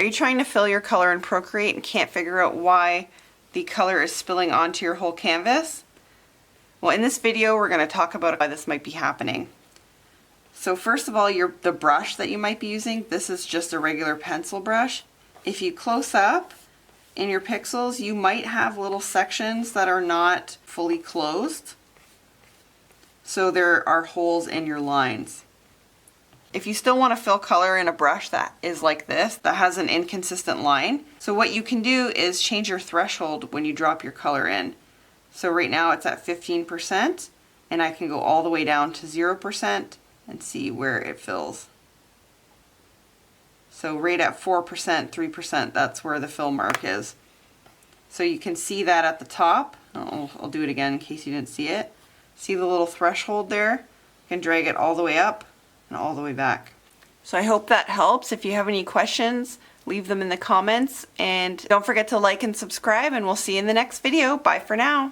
Are you trying to fill your color in Procreate and can't figure out why the color is spilling onto your whole canvas? Well, in this video, we're going to talk about why this might be happening. So first of all, the brush that you might be using, this is just a regular pencil brush. If you close up in your pixels, you might have little sections that are not fully closed. So there are holes in your lines. If you still want to fill color in a brush that is like this, that has an inconsistent line, so what you can do is change your threshold when you drop your color in. So right now it's at 15%, and I can go all the way down to 0% and see where it fills. So right at 4%, 3%, that's where the fill mark is. So you can see that at the top. I'll do it again in case you didn't see it. See the little threshold there? You can drag it all the way up and all the way back. So I hope that helps. If you have any questions, leave them in the comments. And don't forget to like and subscribe, and we'll see you in the next video. Bye for now.